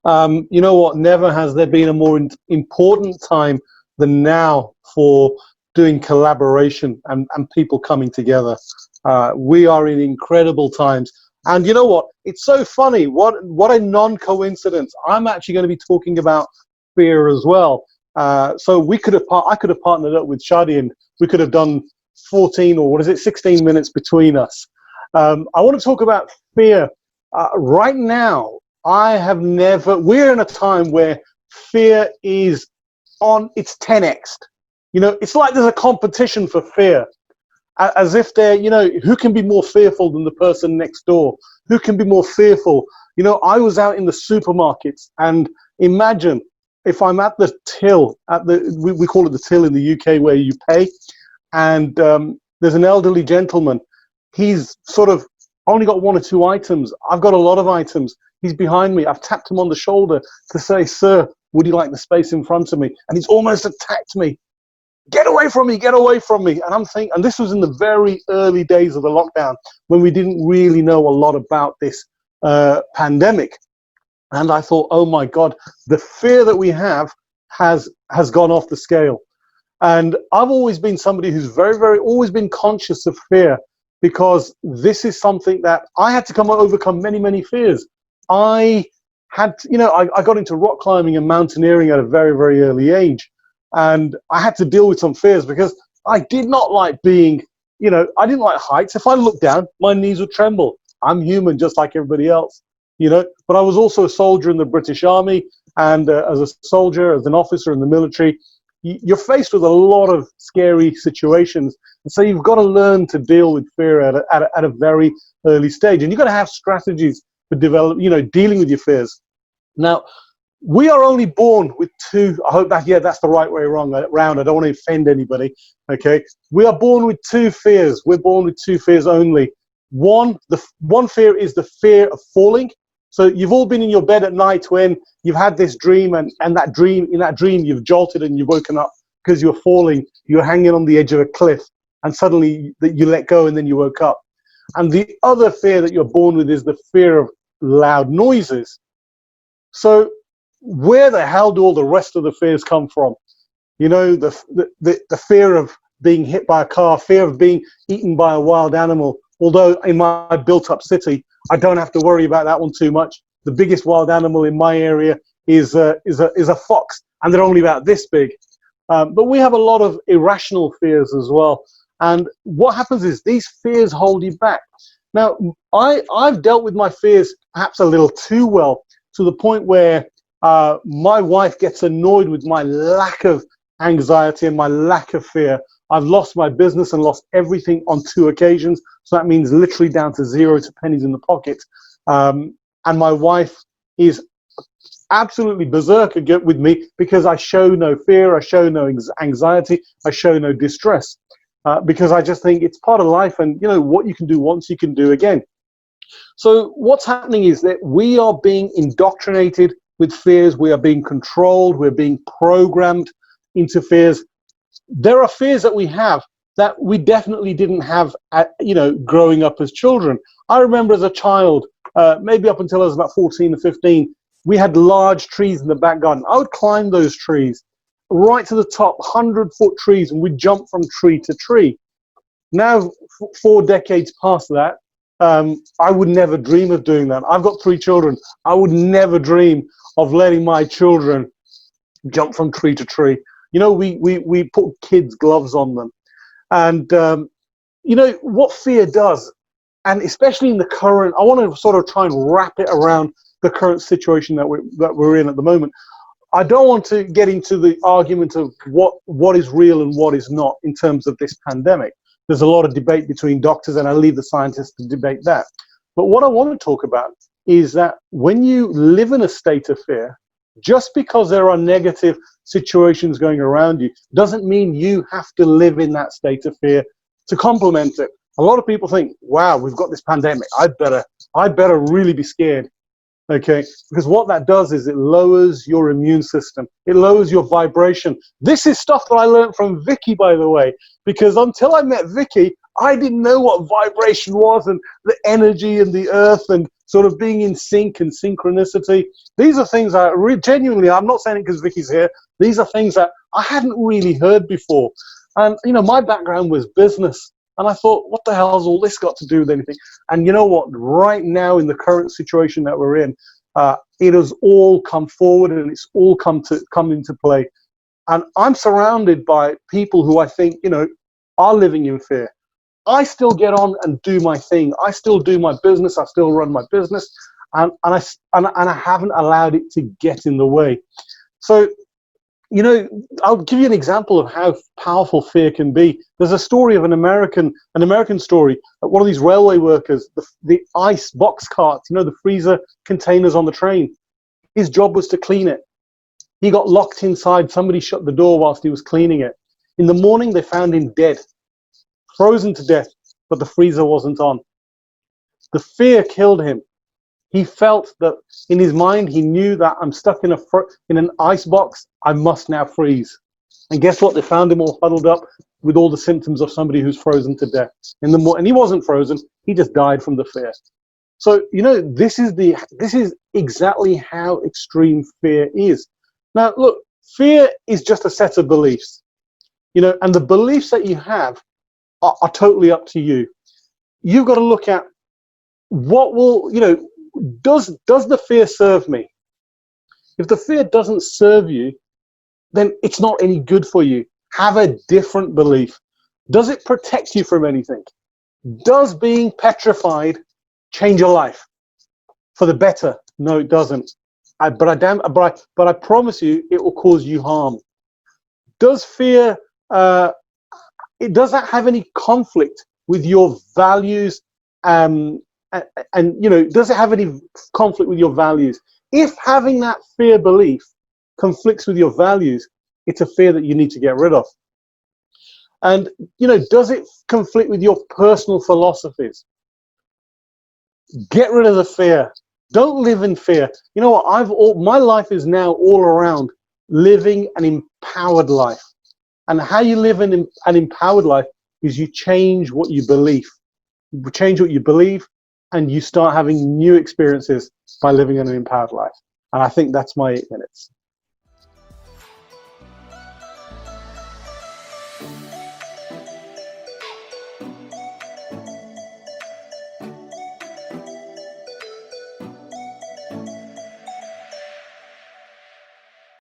You know what? Never has there been a more important time than now for doing collaboration and people coming together. We are in incredible times. And you know what? It's so funny. What a non-coincidence. I'm actually going to be talking about fear as well. So I could have partnered up with Shadi, and we could have done 14 or what is it, 16 minutes between us. I want to talk about fear. Right now, we're in a time where fear is on its 10x. You know, it's like there's a competition for fear, as if they're, who can be more fearful than the person next door? Who can be more fearful? You know, I was out in the supermarkets, and imagine if I'm at the till, we call it the till in the UK, where you pay, and there's an elderly gentleman. He's sort of only got one or two items. I've got a lot of items. He's behind me. I've tapped him on the shoulder to say, "Sir, would you like the space in front of me?" And he's almost attacked me. "Get away from me, get away from me." And I'm thinking, and this was in the very early days of the lockdown, when we didn't really know a lot about this pandemic. And I thought, oh my God, the fear that we have has gone off the scale. And I've always been somebody who's always been conscious of fear, because this is something that I had to overcome many, many fears. I got into rock climbing and mountaineering at a very, very early age. And I had to deal with some fears because I did not like being, I didn't like heights. If I looked down, my knees would tremble. I'm human just like everybody else, but I was also a soldier in the British Army. And as a soldier, as an officer in the military, you're faced with a lot of scary situations. And so you've got to learn to deal with fear at a very early stage. And you've got to have strategies for dealing with your fears. Now, we are only born with two. I hope that's the right way around. I don't want to offend anybody. Okay, we are born with two fears. We're born with two fears only. One fear is the fear of falling. So you've all been in your bed at night when you've had this dream, and in that dream you've jolted and you've woken up because you're falling. You're hanging on the edge of a cliff, and suddenly you let go, and then you woke up. And the other fear that you're born with is the fear of loud noises. So where the hell do all the rest of the fears come from? The fear of being hit by a car, fear of being eaten by a wild animal. Although in my built-up city, I don't have to worry about that one too much. The biggest wild animal in my area is a fox, and they're only about this big. But we have a lot of irrational fears as well. And what happens is these fears hold you back. Now, I've dealt with my fears perhaps a little too well, to the point where my wife gets annoyed with my lack of anxiety and my lack of fear. I've lost my business and lost everything on 2 occasions. So that means literally down to 0 to pennies in the pocket. And my wife is absolutely berserker with me because I show no fear, I show no anxiety, I show no distress. Because I just think it's part of life, and what you can do once, you can do again. So what's happening is that we are being indoctrinated with fears. We are being controlled. We're being programmed into fears. There are fears that we have that we definitely didn't have, growing up as children. I remember as a child, maybe up until I was about 14 or 15, we had large trees in the back garden. I would climb those trees right to the top, 100-foot trees, and we'd jump from tree to tree. Now, 4 decades past that, I would never dream of doing that. I've got 3 children. I would never dream of letting my children jump from tree to tree. We put kids' gloves on them. And, what fear does, and especially in the current, I want to sort of try and wrap it around the current situation that we're in at the moment. I don't want to get into the argument of what is real and what is not in terms of this pandemic. There's a lot of debate between doctors, and I leave the scientists to debate that. But what I want to talk about is that when you live in a state of fear, just because there are negative situations going around you doesn't mean you have to live in that state of fear to complement it. A lot of people think, wow, we've got this pandemic. I better really be scared. Okay, because what that does is it lowers your immune system. It lowers your vibration. This is stuff that I learned from Vikki, by the way, because until I met Vikki, I didn't know what vibration was, and the energy and the earth and sort of being in sync and synchronicity. These are things that genuinely, I'm not saying it because Vicky's here, these are things that I hadn't really heard before. And, you know, my background was business. And I thought, what the hell has all this got to do with anything? And you know what? Right now, in the current situation that we're in, it has all come forward and it's all come into play. And I'm surrounded by people who I think, you know, are living in fear. I still get on and do my thing. I still do my business. I still run my business, and I haven't allowed it to get in the way. So, you know, I'll give you an example of how powerful fear can be. There's a story of an American story. One of these railway workers, the ice box carts, you know, the freezer containers on the train. His job was to clean it. He got locked inside. Somebody shut the door whilst he was cleaning it. In the morning, they found him dead, frozen to death, but the freezer wasn't on. The fear killed him. He felt that in his mind, he knew that I'm stuck in an ice box. I must now freeze. And guess what? They found him all huddled up with all the symptoms of somebody who's frozen to death. And he wasn't frozen. He just died from the fear. So, you know, this is exactly how extreme fear is. Now, look, fear is just a set of beliefs, you know, and the beliefs that you have are totally up to you. You've got to look at what will, you know, does the fear serve me? If the fear doesn't serve you, then it's not any good for you. Have a different belief. Does it protect you from anything? Does being petrified change your life for the better? No, it doesn't. But I promise you, it will cause you harm. Does fear, does that have any conflict with your values? And you know, does it have any conflict with your values? If having that fear belief conflicts with your values, it's a fear that you need to get rid of. And, you know, does it conflict with your personal philosophies? Get rid of the fear. Don't live in fear. You know what? My life is now all around living an empowered life. And how you live an empowered life is you change what you believe. You change what you believe, and you start having new experiences by living an empowered life. And I think that's my 8 minutes.